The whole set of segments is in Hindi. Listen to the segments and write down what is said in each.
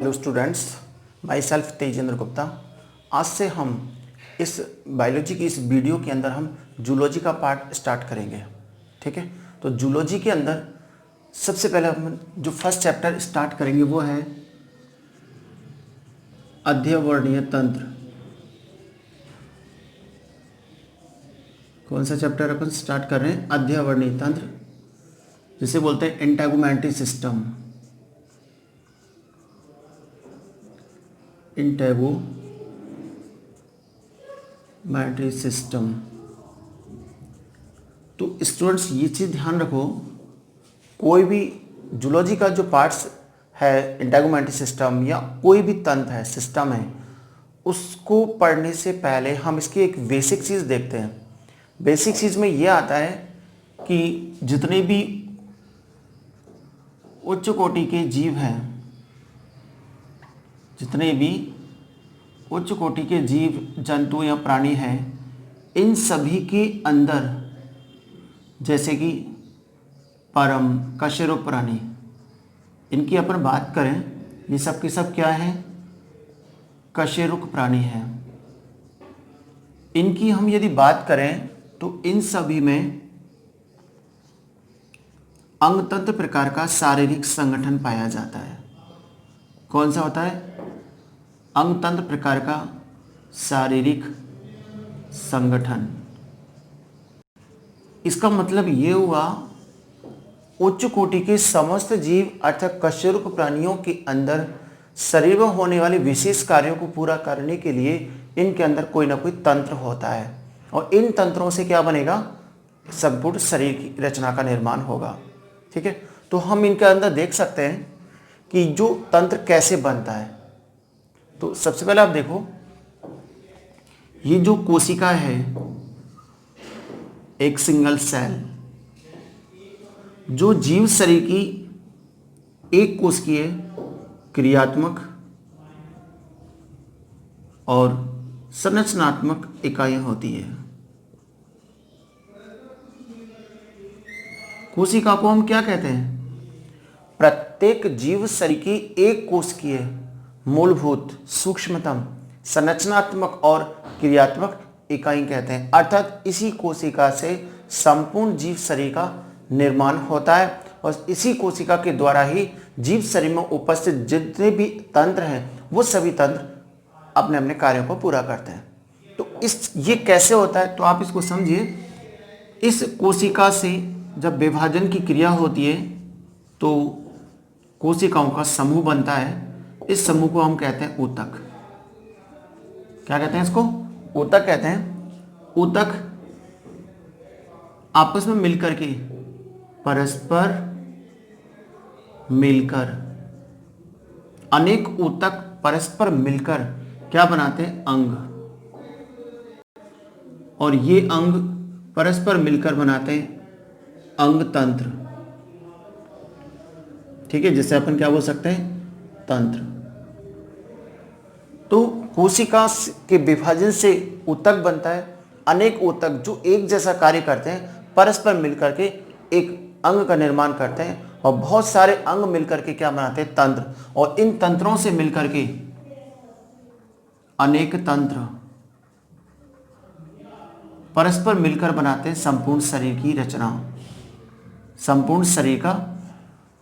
Hello students, my self Tejendra Gupta. आज से हम इस बायोलॉजी की इस वीडियो के अंदर हम जूलॉजी का पार्ट स्टार्ट करेंगे। ठीक है, तो जूलॉजी के अंदर सबसे पहले हम जो फर्स्ट चैप्टर स्टार्ट करेंगे वो है अध्यवर्णीय तंत्र। कौन सा चैप्टर अपन स्टार्ट कर रहे हैं? अध्यवर्णीय तंत्र, जिसे बोलते हैं इंटेगुमेंटरी सिस्टम। इंटेगुमेंटरी सिस्टम। तो स्टूडेंट्स ये चीज़ ध्यान रखो, कोई भी जूलॉजी का जो पार्ट्स है, इंटेगुमेंटरी सिस्टम या कोई भी तंत्र है, सिस्टम है, उसको पढ़ने से पहले हम इसकी एक बेसिक चीज़ देखते हैं। बेसिक चीज़ में ये आता है कि जितने भी उच्च कोटि के जीव हैं, जितने भी उच्च कोटि के जीव जंतु या प्राणी हैं, इन सभी के अंदर जैसे कि परम कशेरुक प्राणी, इनकी अपन बात करें, ये सब के सब क्या हैं? कशेरुक प्राणी हैं। इनकी हम यदि बात करें तो इन सभी में अंगतंत्र प्रकार का शारीरिक संगठन पाया जाता है। कौन सा होता है? अंगतंत्र प्रकार का शारीरिक संगठन। इसका मतलब ये हुआ, उच्च कोटि के समस्त जीव अर्थात कशेरुक प्राणियों के अंदर शरीर में होने वाले विशेष कार्यों को पूरा करने के लिए इनके अंदर कोई ना कोई तंत्र होता है, और इन तंत्रों से क्या बनेगा? संपूर्ण शरीर की रचना का निर्माण होगा। ठीक है, तो हम इनके अंदर देख सकते हैं कि जो तंत्र कैसे बनता है। तो सबसे पहले आप देखो, ये जो कोशिका है, एक सिंगल सेल, जो जीव शरीर की एक कोशिकीय क्रियात्मक और संरचनात्मक इकाइयां होती है। कोशिका को हम क्या कहते हैं? प्रत्येक जीव शरीर की एक कोशिकीय मूलभूत सूक्ष्मतम संरचनात्मक और क्रियात्मक इकाई कहते हैं। अर्थात इसी कोशिका से संपूर्ण जीव शरीर का निर्माण होता है, और इसी कोशिका के द्वारा ही जीव शरीर में उपस्थित जितने भी तंत्र हैं वो सभी तंत्र अपने अपने कार्यों को पूरा करते हैं। तो ये कैसे होता है? तो आप इसको समझिए, इस कोशिका से जब विभाजन की क्रिया होती है तो कोशिकाओं का समूह बनता है। इस समूह को हम कहते हैं ऊतक। क्या कहते हैं इसको? ऊतक कहते हैं। ऊतक आपस में मिलकर के, परस्पर मिलकर, अनेक ऊतक परस्पर मिलकर क्या बनाते हैं? अंग। और ये अंग परस्पर मिलकर बनाते हैं अंग तंत्र। ठीक है, जिसे अपन क्या बोल सकते हैं? तंत्र। तो कोशिका के विभाजन से ऊतक बनता है। अनेक ऊतक जो एक जैसा कार्य करते हैं, परस्पर मिलकर के एक अंग का निर्माण करते हैं, और बहुत सारे अंग मिलकर के क्या बनाते हैं? तंत्र। और इन तंत्रों से मिलकर के अनेक तंत्र परस्पर मिलकर बनाते हैं संपूर्ण शरीर की रचना, संपूर्ण शरीर का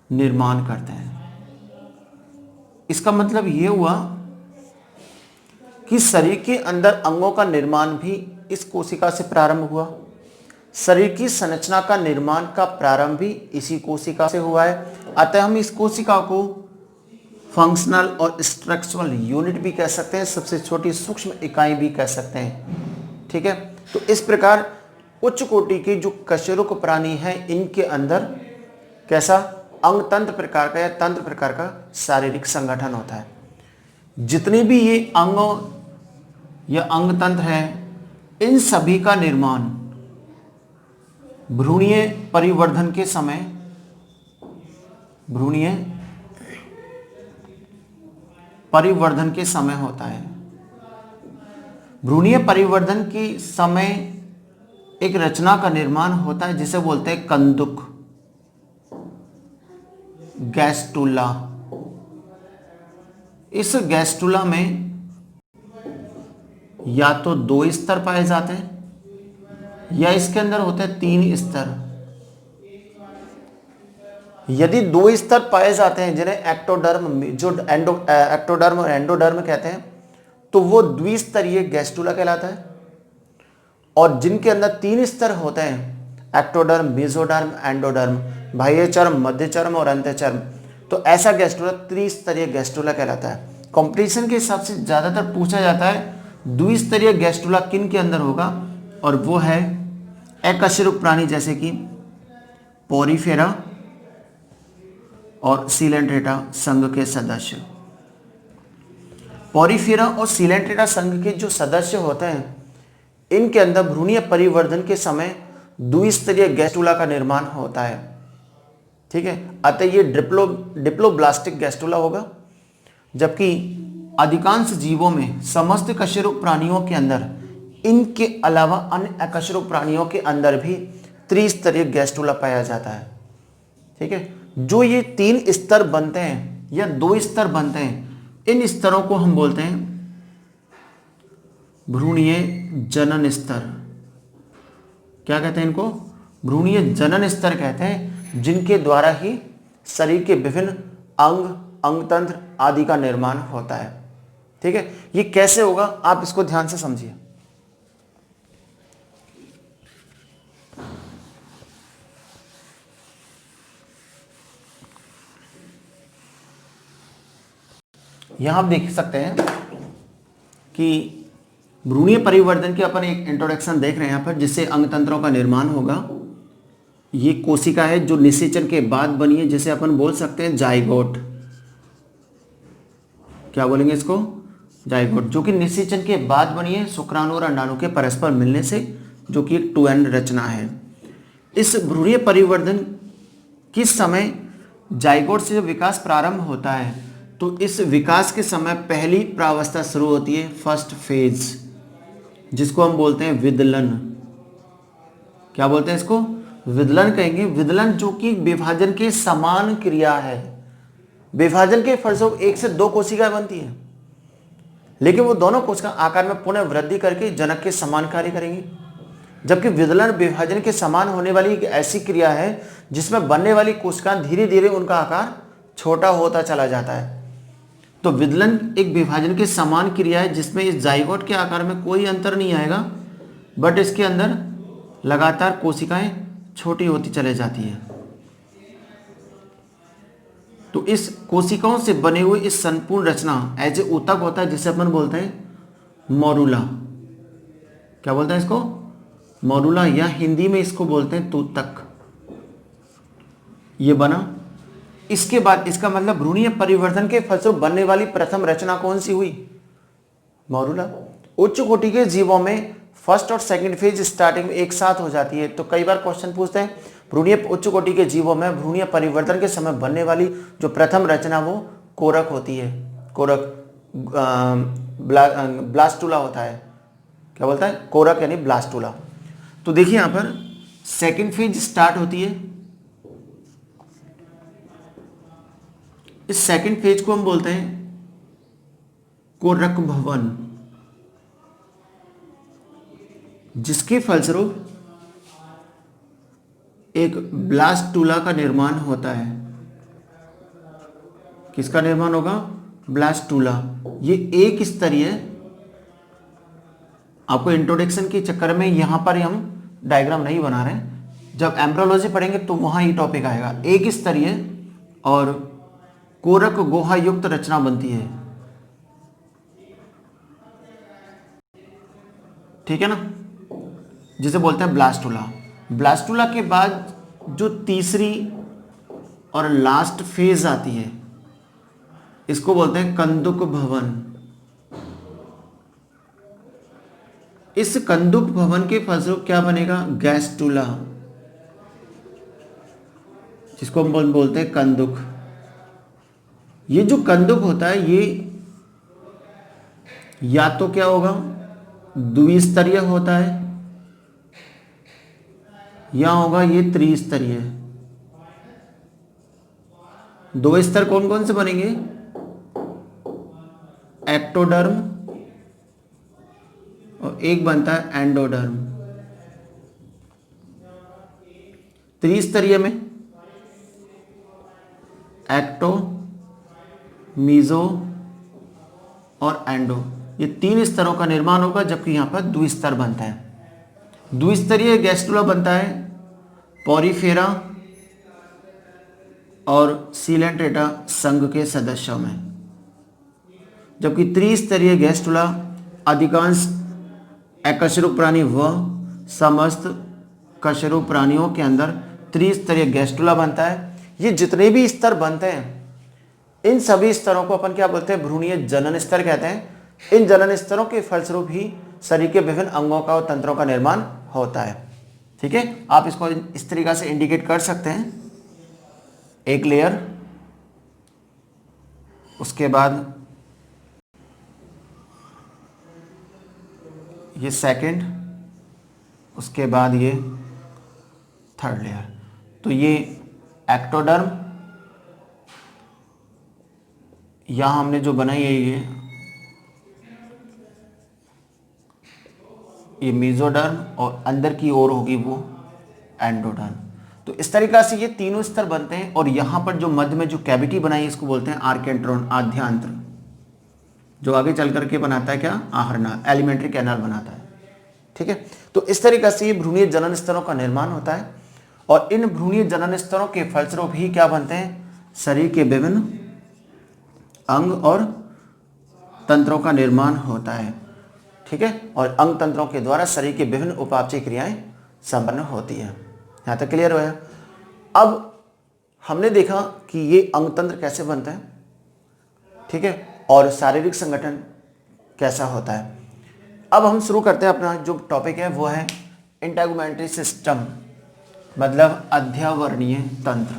निर्माण करते हैं। इसका मतलब ये हुआ कि शरीर के अंदर अंगों का निर्माण भी इस कोशिका से प्रारंभ हुआ। शरीर की संरचना का निर्माण का प्रारंभ भी इसी कोशिका से हुआ है। अतः हम इस कोशिका को फंक्शनल और स्ट्रक्चरल यूनिट भी कह सकते हैं, सबसे छोटी सूक्ष्म इकाई भी कह सकते हैं। ठीक है, तो इस प्रकार उच्च कोटि के जो कशेरुक प्राणी हैं, इनके अंदर कैसा अंग तंत्र प्रकार का या तंत्र प्रकार का शारीरिक संगठन होता है। जितने भी ये अंग या अंग तंत्र हैं, इन सभी का निर्माण भ्रूणीय परिवर्धन के समय, भ्रूणीय परिवर्धन के समय होता है। भ्रूणीय परिवर्धन के समय एक रचना का निर्माण होता है जिसे बोलते हैं कंदुक, गैस्टुला। इस गैस्ट्रुला में या तो 2 स्तर पाए जाते हैं या इसके अंदर होते हैं 3 स्तर। यदि 2 स्तर पाए जाते हैं जिन्हें एक्टोडर्म जो एक्टोडर्म और एंडोडर्म कहते हैं, तो वो द्विस्तरीय गैस्ट्रुला कहलाता है। और जिनके अंदर 3 स्तर होते हैं, एक्टोडर्म, मेसोडर्म, एंडोडर्म, बाह्य चर्म, मध्य चर्म और अंतःचर्म, तो ऐसा गैस्ट्रुला त्रिस्तरीय गैस्ट्रुला कहलाता है। कंपटीशन के हिसाब से ज्यादातर पूछा जाता है द्विस्तरीय गैस्ट्रुला किन के अंदर होगा, और वो है अकशेरुक प्राणी जैसे कि पोरीफेरा और सीलेंट्रेटा संघ के सदस्य। पोरीफेरा और सीलेंट्रेटा संघ के जो सदस्य होते हैं, इनके अंदर भ्रूणीय परिवर्धन के समय द्विस्तरीय गैस्ट्रुला का निर्माण होता है। ठीक है, अतः ये डिप्लोब्लास्टिक गैस्ट्रुला होगा। जबकि अधिकांश जीवों में, समस्त कशेरुक प्राणियों के अंदर, इनके अलावा अन्य अकशेरुक प्राणियों के अंदर भी त्रिस्तरीय गैस्ट्रुला पाया जाता है। ठीक है, जो ये 3 स्तर बनते हैं या 2 स्तर बनते हैं, इन स्तरों को हम बोलते हैं भ्रूणीय जनन स्तर। क्या कहते हैं इनको? भ्रूणीय जनन स्तर कहते हैं, जिनके द्वारा ही शरीर के विभिन्न अंग, अंगतंत्र आदि का निर्माण होता है। ठीक है, ये कैसे होगा आप इसको ध्यान से समझिए। यहां आप देख सकते हैं कि भ्रूणीय परिवर्तन के अपन एक इंट्रोडक्शन देख रहे हैं यहाँ पर, जिससे अंग तंत्रों का निर्माण होगा। ये कोशिका है जो निषेचन के बाद बनी है, जिसे अपन बोल सकते हैं जाइगोट। क्या बोलेंगे इसको? जाइगोट, जो कि निषेचन के बाद बनी है शुक्राणु और अंडाणु के परस्पर मिलने से, जो कि एक 2n रचना है। इस भ्रूणीय परिवर्तन किस समय जाइगोट से जब विकास प्रारंभ होता है, तो इस विकास के समय पहली प्रावस्था शुरू होती है, फर्स्ट फेज, जिसको हम बोलते हैं विदलन। क्या बोलते हैं इसको? विदलन कहेंगे। विदलन जो कि विभाजन के समान क्रिया है। विभाजन के फलस्वरूप 1 से 2 कोशिकाएं बनती है, लेकिन वो दोनों कोशिका आकार में पुनः वृद्धि करके जनक के समान कार्य करेंगी। जबकि विदलन विभाजन के समान होने वाली एक ऐसी क्रिया है जिसमें बनने वाली कोशिकाएं धीरे धीरे उनका आकार छोटा होता चला जाता है। तो विदलन एक विभाजन के समान क्रिया है, जिसमें इस जाइगोट के आकार में कोई अंतर नहीं आएगा, बट इसके अंदर लगातार कोशिकाएं छोटी होती चले जाती है। तो इस कोशिकाओं से बने हुए इस संपूर्ण रचना एज ए ऊतक होता है, जिसे अपन बोलते हैं मोरूला। क्या बोलते हैं इसको? मोरूला, या हिंदी में इसको बोलते हैं तूतक। ये बना। इसके बाद इसका मतलब भ्रूणीय परिवर्तन के फलस्वरूप बनने वाली प्रथम रचना कौन सी हुई? मोरूला। उच्च कोटि के जीवों में फर्स्ट और सेकंड फेज स्टार्टिंग में एक साथ हो जाती है। तो कई बार क्वेश्चन पूछते हैं, भ्रूणीय उच्च कोटि के जीवों में भ्रूणीय परिवर्तन के समय बनने वाली जो प्रथम रचना वो कोरक होती है। कोरक ब्लास्टुला होता है। क्या बोलता है? कोरक यानी ब्लास्टुला। तो देखिए यहां पर सेकंड फेज स्टार्ट होती है। इस सेकंड फेज को हम बोलते हैं कोरक भवन, जिसके फलस्वरूप एक ब्लास्टुला का निर्माण होता है। किसका निर्माण होगा? ब्लास्टुला। ये एक स्तरीय, आपको इंट्रोडक्शन के चक्कर में यहां पर हम डायग्राम नहीं बना रहे हैं, जब एम्ब्रियोलॉजी पढ़ेंगे तो वहां ये टॉपिक आएगा। एक स्तरीय और कोरक गुहा युक्त रचना बनती है। ठीक है ना, जिसे बोलते हैं ब्लास्टुला। ब्लास्टुला के बाद जो तीसरी और लास्ट फेज आती है, इसको बोलते हैं कंदुक भवन। इस कंदुक भवन के फलस्वरूप क्या बनेगा? गैस्टुला, जिसको हम बोलते हैं कंदुक। ये जो कंदुक होता है, ये या तो क्या होगा? द्विस्तरीय होता है, या होगा ये त्रिस्तरीय। 2 स्तर कौन कौन से बनेंगे? एक्टोडर्म और एक बनता है एंडोडर्म। त्रिस्तरीय में एक्टो, मीजो और एंडो, ये 3 स्तरों का निर्माण होगा, जबकि यहां पर द्विस्तर बनता है। द्विस्तरीय गैस्ट्रुला बनता है पॉरीफेरा और सीलेंट्रेटा संघ के सदस्यों में, जबकि त्रिस्तरीय गैस्ट्रुला अधिकांश अकशेरुक प्राणी व समस्त कशेरुक प्राणियों के अंदर त्रिस्तरीय गैस्ट्रुला बनता है। ये जितने भी स्तर बनते हैं, इन सभी स्तरों को अपन क्या बोलते हैं? भ्रूणीय जनन स्तर कहते हैं। इन जनन स्तरों के फलस्वरूप ही शरीर के विभिन्न अंगों का और तंत्रों का निर्माण होता है। ठीक है, आप इसको इस तरीके से इंडिकेट कर सकते हैं, एक लेयर, उसके बाद ये सेकंड, उसके बाद ये थर्ड लेयर। तो ये एक्टोडर्म, यहां हमने जो बनाई है ये मीजोडर्म, और अंदर की ओर होगी वो एंडोडर्म। तो इस तरीका से ये तीनों स्तर बनते हैं। और यहां पर जो मध्य में जो कैविटी बनाई है, इसको बोलते हैं आर्केंट्रोन, आध्यांत्र, जो आगे चल करके बनाता है क्या? आहरनाल, एलिमेंट्री कैनाल बनाता है। ठीक है, तो इस तरीका से ये भ्रूणीय जनन स्तरों का निर्माण होता है। और इन भ्रूणीय जनन स्तरों के फलस्वरूप ही क्या बनते हैं? शरीर के विभिन्न अंग और तंत्रों का निर्माण होता है। ठीक है, और अंग तंत्रों के द्वारा शरीर के विभिन्न उपापचय क्रियाएं संपन्न होती है। यहाँ तक क्लियर हुआ? अब हमने देखा कि ये अंग तंत्र कैसे बनते हैं, ठीक है, और शारीरिक संगठन कैसा होता है। अब हम शुरू करते हैं, अपना जो टॉपिक है वो है इंटेगुमेंट्री सिस्टम, मतलब अध्यावरणीय तंत्र।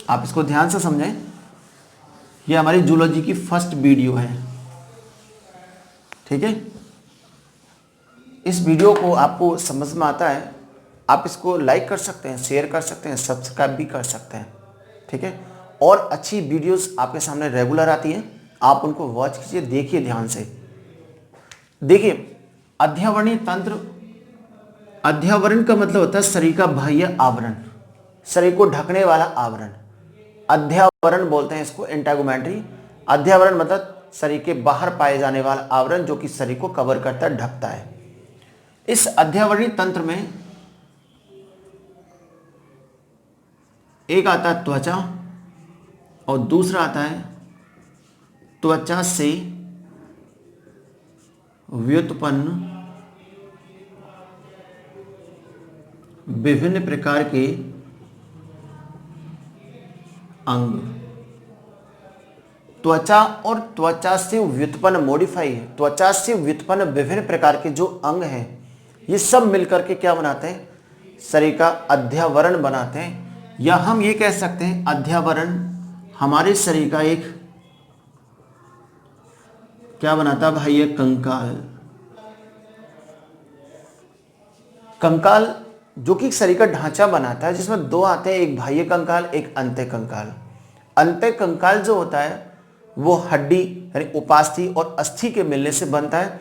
आप इसको ध्यान से समझें, ये हमारी जूलॉजी की फर्स्ट वीडियो है। ठीक है, इस वीडियो को आपको समझ में आता है, आप इसको लाइक कर सकते हैं, शेयर कर सकते हैं, सब्सक्राइब भी कर सकते हैं। ठीक है, और अच्छी वीडियोस आपके सामने रेगुलर आती हैं, आप उनको वॉच कीजिए, देखिए ध्यान से। देखिए, अध्यावरणीय तंत्र, अध्यावरण का मतलब होता है शरीर का बाह्य आवरण, शरीर को ढकने वाला आवरण। अध्यावरण बोलते हैं इसको, इंटेगुमेंट्री। अध्यावरण मतलब शरीर के बाहर पाए जाने वाला आवरण, जो कि शरीर को कवर करता है, ढकता है। इस अध्यावरणीय तंत्र में एक आता है त्वचा और दूसरा आता है त्वचा से व्युत्पन्न विभिन्न प्रकार के अंग। त्वचा और त्वचा से व्युत्पन्न मॉडिफाई है, त्वचा से व्युत्पन्न विभिन्न प्रकार के जो अंग हैं, ये सब मिलकर के क्या बनाते हैं? शरीर का अध्यावरण बनाते हैं। या हम ये कह सकते हैं, अध्यावरण हमारे शरीर का एक क्या बनाता है भाई? ये कंकाल। कंकाल जो कि शरीर का ढांचा बनाता है, जिसमें दो आते हैं, एक बाह्य कंकाल, एक अंत्य कंकाल। अंत्य कंकाल जो होता है वो हड्डी यानी उपास्थि और अस्थि के मिलने से बनता है,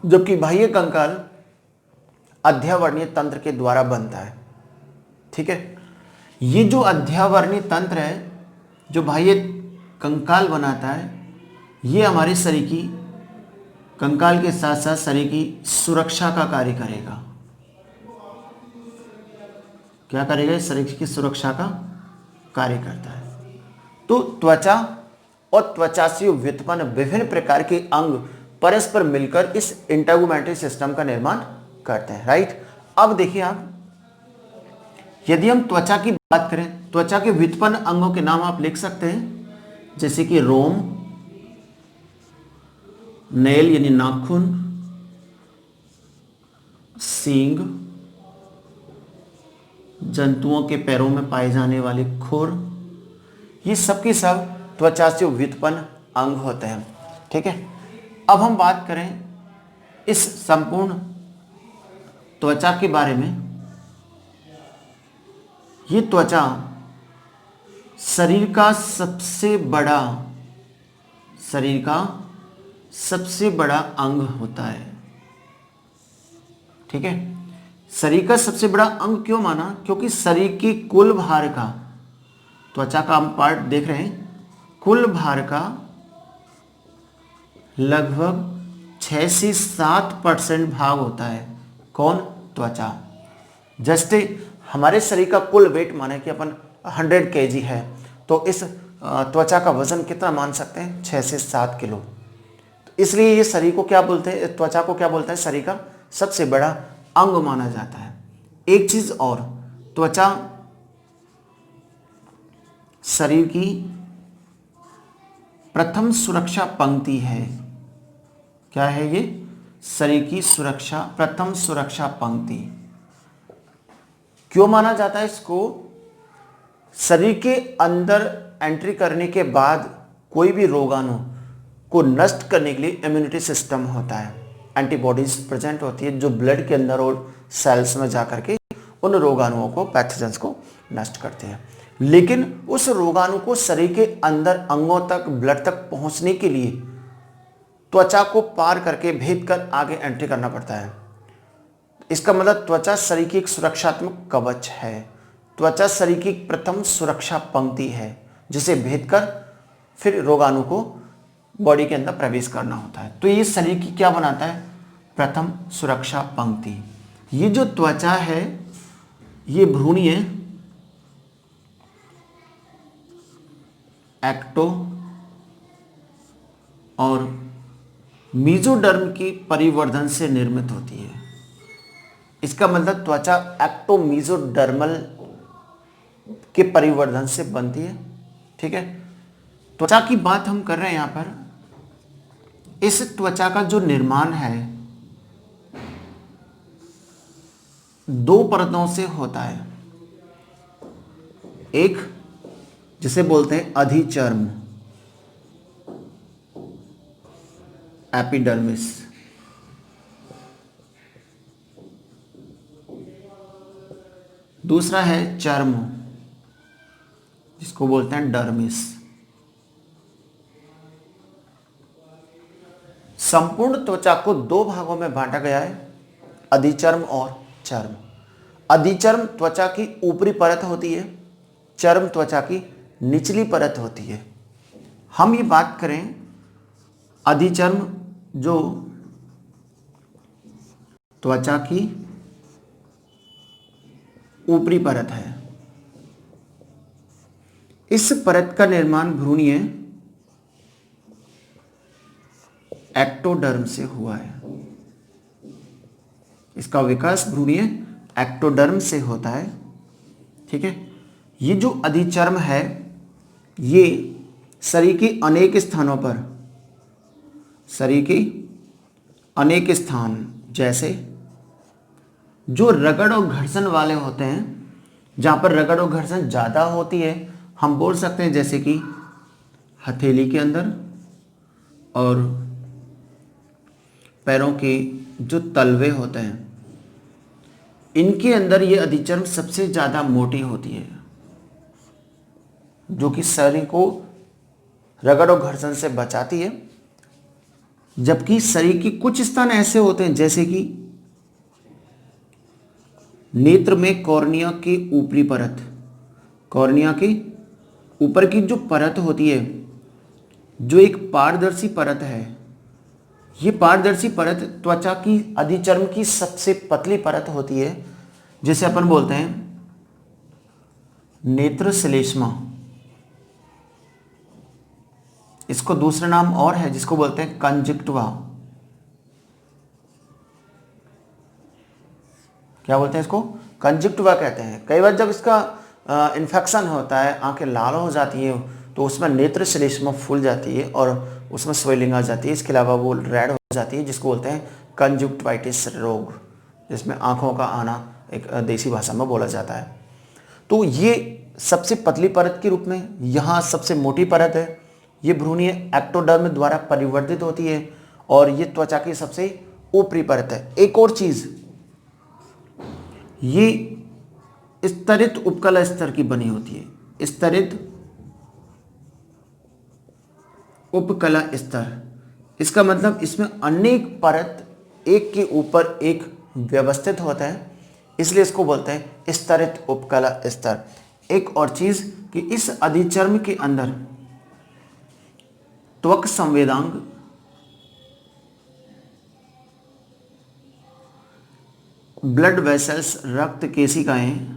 जबकि बाह्य कंकाल अध्यावरणीय तंत्र के द्वारा बनता है। ठीक है, ये जो अध्यावरणीय तंत्र है, जो बाह्य कंकाल बनाता है, ये हमारे शरीर की, कंकाल के साथ साथ शरीर की सुरक्षा का कार्य करेगा। क्या करेगा? शरीर की सुरक्षा का कार्य करता है। तो त्वचा और त्वचा से व्युत्पन्न विभिन्न प्रकार के अंग परस्पर मिलकर इस इंटेगुमेंट्री सिस्टम का निर्माण करते हैं। राइट, अब देखिए आप, यदि हम त्वचा की बात करें, त्वचा के व्युत्पन्न अंगों के नाम आप लिख सकते हैं, जैसे कि रोम, नेल यानी नाखून, सींग, जंतुओं के पैरों में पाए जाने वाले खुर, ये सब के सब त्वचा से व्युत्पन्न अंग होते हैं। ठीक है, अब हम बात करें इस संपूर्ण त्वचा के बारे में। ये त्वचा शरीर का सबसे बड़ा शरीर का सबसे बड़ा अंग होता है। ठीक है, शरीर का सबसे बड़ा अंग क्यों माना? क्योंकि शरीर की कुल भार का, त्वचा का हम पार्ट देख रहे हैं, कुल भार का लगभग 6 से 7% भाग होता है। कौन? त्वचा। जैसे हमारे शरीर का कुल वेट माने कि अपन 100 kg है, तो इस त्वचा का वजन कितना मान सकते हैं? 6 से 7 किलो। तो इसलिए ये शरीर को क्या बोलते हैं, त्वचा को क्या बोलते हैं? शरीर का सबसे बड़ा अंग माना जाता है। एक चीज और, त्वचा शरीर की प्रथम सुरक्षा पंक्ति है। क्या है ये? शरीर की सुरक्षा, प्रथम सुरक्षा पंक्ति। क्यों माना जाता है इसको? शरीर के अंदर एंट्री करने के बाद कोई भी रोगाणु को नष्ट करने के लिए इम्यूनिटी सिस्टम होता है, एंटीबॉडीज प्रेजेंट होती है जो ब्लड के अंदर और सेल्स में जाकर के उन रोगाणुओं को, पैथोजेंस को नष्ट करते हैं। लेकिन उस रोगाणु को शरीर के अंदर अंगों तक, ब्लड तक पहुंचने के लिए त्वचा को पार करके, भेद कर आगे एंट्री करना पड़ता है। इसका मतलब त्वचा शरीर की एक सुरक्षात्मक कवच है। त्वचा शरीर की प्रथम सुरक्षा पंक्ति है, जिसे भेद कर फिर रोगाणु को बॉडी के अंदर प्रवेश करना होता है। तो ये शरीर की क्या बनाता है? प्रथम सुरक्षा पंक्ति। ये जो त्वचा है ये भ्रूणीय, एक्टो और मीजोडर्म की परिवर्धन से निर्मित होती है। इसका मतलब त्वचा एक्टो मीजोडर्मल के परिवर्धन से बनती है। ठीक है, त्वचा की बात हम कर रहे हैं यहां पर। इस त्वचा का जो निर्माण है 2 परतों से होता है। एक जिसे बोलते हैं अधिचर्म, एपिडर्मिस, दूसरा है चर्म जिसको बोलते हैं डर्मिस। संपूर्ण त्वचा को 2 भागों में बांटा गया है, अधिचर्म और चर्म। अधिचर्म त्वचा की ऊपरी परत होती है, चर्म त्वचा की निचली परत होती है। हम ये बात करें अधिचर्म जो त्वचा की ऊपरी परत है, इस परत का निर्माण भ्रूणीय एक्टोडर्म से हुआ है। इसका विकास भ्रूणीय एक्टोडर्म से होता है। ठीक है, ये जो अधिचर्म है ये शरीर के अनेक स्थानों पर, शरीर के अनेक स्थान, जैसे जो रगड़ और घर्षण वाले होते हैं, जहाँ पर रगड़ और घर्षण ज़्यादा होती है, हम बोल सकते हैं जैसे कि हथेली के अंदर और पैरों के जो तलवे होते हैं, इनके अंदर ये अधिचर्म सबसे ज़्यादा मोटी होती है, जो कि शरीर को रगड़ और घर्षण से बचाती है। जबकि शरीर की कुछ स्थान ऐसे होते हैं जैसे कि नेत्र में कॉर्निया की ऊपरी परत, कॉर्निया के ऊपर की जो परत होती है, जो एक पारदर्शी परत है, ये पारदर्शी परत त्वचा की अधिचर्म की सबसे पतली परत होती है, जिसे अपन बोलते हैं नेत्र श्लेष्मा। इसको दूसरा नाम और है जिसको बोलते हैं कंजक्टिवा। क्या बोलते हैं इसको? कंजक्टिवा कहते हैं। कई बार जब इसका इन्फेक्शन होता है, आंखें लाल हो जाती है, तो उसमें नेत्र श्लेष्मा फूल जाती है और उसमें स्वेलिंग आ जाती है। इसके अलावा वो रेड हो जाती है, जिसको बोलते हैं कंजक्टिवाइटिस रोग, जिसमें आंखों का आना एक देसी भाषा में बोला जाता है। तो ये सबसे पतली परत के रूप में, यहाँ सबसे मोटी परत है, ये भ्रूणीय एक्टोडर्म द्वारा परिवर्तित होती है और ये त्वचा की सबसे ऊपरी परत है। एक और चीज, ये स्तरित उपकला स्तर की बनी होती है। स्तरित उपकला स्तर, इसका मतलब इसमें अनेक परत एक के ऊपर एक व्यवस्थित होता है, इसलिए इसको बोलते हैं स्तरित उपकला स्तर। एक और चीज कि इस अधिचर्म के अंदर त्वक संवेदांग, ब्लड वेसल्स, रक्त केशिकाएं,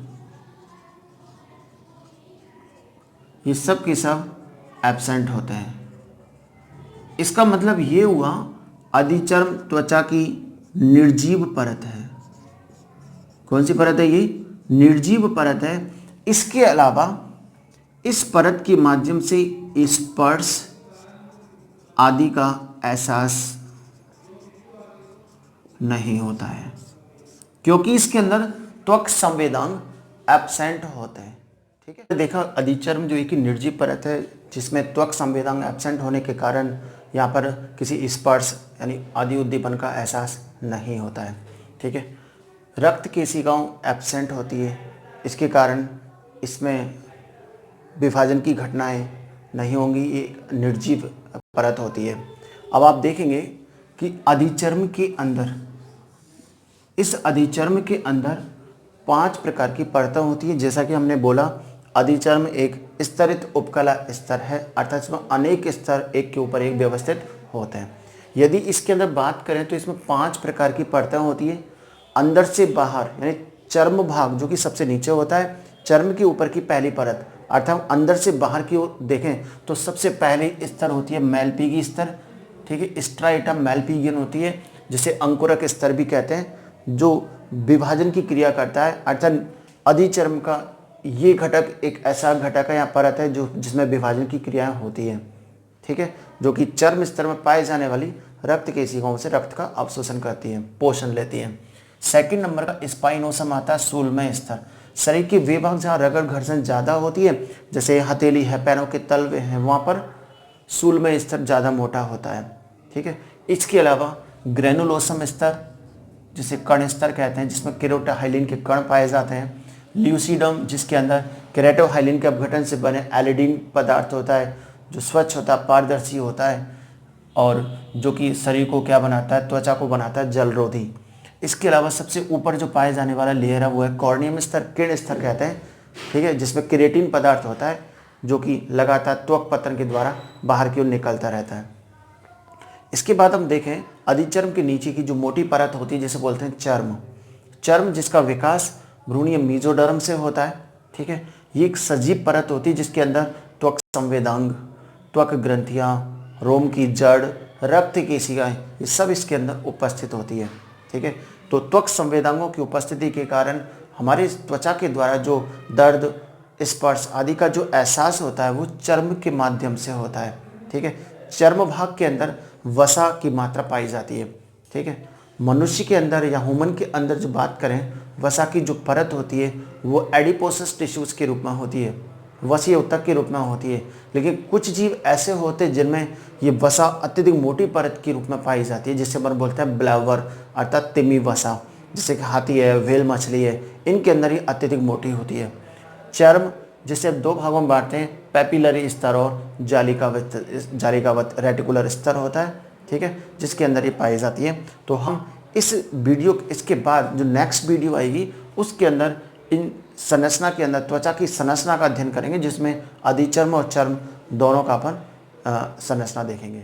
ये सब के सब एब्सेंट होते हैं। इसका मतलब ये हुआ अधिचर्म त्वचा की निर्जीव परत है। कौन सी परत है? ये निर्जीव परत है। इसके अलावा इस परत के माध्यम से स्पर्श आदि का एहसास नहीं होता है, क्योंकि इसके अंदर त्वक संवेदांग एब्सेंट होते हैं। ठीक है, देखा अधिचर्म जो एक निर्जीव परत है जिसमें त्वक संवेदांग एब्सेंट होने के कारण यहाँ पर किसी स्पर्श यानी आदि उद्दीपन का एहसास नहीं होता है। ठीक है, रक्त केशिकाओं एब्सेंट होती है, इसके कारण इसमें विभाजन की घटनाएं नहीं होंगी, ये निर्जीव परत होती है। अब आप देखेंगे कि अधिचर्म के अंदर, इस अधिचर्म के अंदर 5 प्रकार की परतें होती है। जैसा कि हमने बोला अधिचर्म एक स्तरित उपकला स्तर है, अर्थात इसमें अनेक स्तर एक के ऊपर एक व्यवस्थित होते हैं। यदि इसके अंदर बात करें तो इसमें 5 प्रकार की परतें होती है। अंदर से बाहर यानी चर्म भाग जो कि सबसे नीचे होता है, चर्म के ऊपर की पहली परत, अर्थात अंदर से बाहर की ओर देखें तो सबसे पहले स्तर होती है मैलपीगी स्तर। ठीक है, स्ट्राइटम मैलपीगियन होती है, जिसे अंकुरक स्तर भी कहते हैं, जो विभाजन की क्रिया करता है। अर्थात अधिचर्म का ये घटक एक ऐसा घटक है या परत है जो जिसमें विभाजन की क्रियाएं होती है। ठीक है, जो कि चर्म स्तर में पाए जाने वाली रक्त केशिकाओं से रक्त का अवशोषण करती है, पोषण लेती है। सेकंड नंबर का स्पाइनोसम आता है, सूलमय स्तर। शरीर के वे भाग जहाँ रगड़ घर्षण ज़्यादा होती है, जैसे हथेली है, पैरों के तलवे हैं, वहाँ पर सूलमय स्तर ज़्यादा मोटा होता है। ठीक है, इसके अलावा ग्रेनुलोसम स्तर, जिसे कण स्तर कहते हैं, जिसमें केरोटोहाइलिन के कण पाए जाते हैं। ल्यूसीडम, जिसके अंदर केराटोहाइलिन के अपघटन से बने एलिडीन पदार्थ होता है, जो स्वच्छ होता है, पारदर्शी होता है और जो कि शरीर को क्या बनाता है, त्वचा को बनाता है जलरोधी। इसके अलावा सबसे ऊपर जो पाए जाने वाला लेयर है वो है कॉर्नियम स्तर, किरण स्तर कहते हैं। ठीक है, जिसमें केरेटिन पदार्थ होता है जो कि लगातार त्वक पतन के द्वारा बाहर की ओर निकलता रहता है। इसके बाद हम देखें अधिचर्म के नीचे की जो मोटी परत होती है जिसे बोलते हैं चर्म। चर्म जिसका विकास भ्रूणीय मेसोडर्म से होता है। ठीक है, ये एक सजीव परत होती है जिसके अंदर त्वक संवेदांग, त्वक ग्रंथियां, रोम की जड़, रक्त केशिकाएं, ये सब इसके अंदर उपस्थित होती है। ठीक है, तो त्वक संवेदांगों की उपस्थिति के कारण हमारे त्वचा के द्वारा जो दर्द, स्पर्श आदि का जो एहसास होता है वो चर्म के माध्यम से होता है। ठीक है, चर्म भाग के अंदर वसा की मात्रा पाई जाती है। ठीक है, मनुष्य के अंदर या ह्यूमन के अंदर जो बात करें, वसा की जो परत होती है वो एडिपोसस टिश्यूज के रूप में होती है, वसीय ऊतक के रूप में होती है। लेकिन कुछ जीव ऐसे होते हैं जिनमें ये वसा अत्यधिक मोटी परत के रूप में पाई जाती है, जिसे अपन बोलते हैं ब्लैवर अर्थात तिमी वसा, जैसे कि हाथी है, व्हेल मछली है, इनके अंदर ये अत्यधिक मोटी होती है। चर्म जिसे अब 2 भागों में बांटते हैं, पैपिलरी स्तर और जालिकावत रेटिकुलर स्तर होता है। ठीक है, जिसके अंदर ये पाई जाती है। तो हम इसके बाद जो नेक्स्ट वीडियो आएगी उसके अंदर इन संरचना के अंदर त्वचा की संरचना का अध्ययन करेंगे, जिसमें अधिचर्म और चर्म दोनों का अपन संरचना देखेंगे।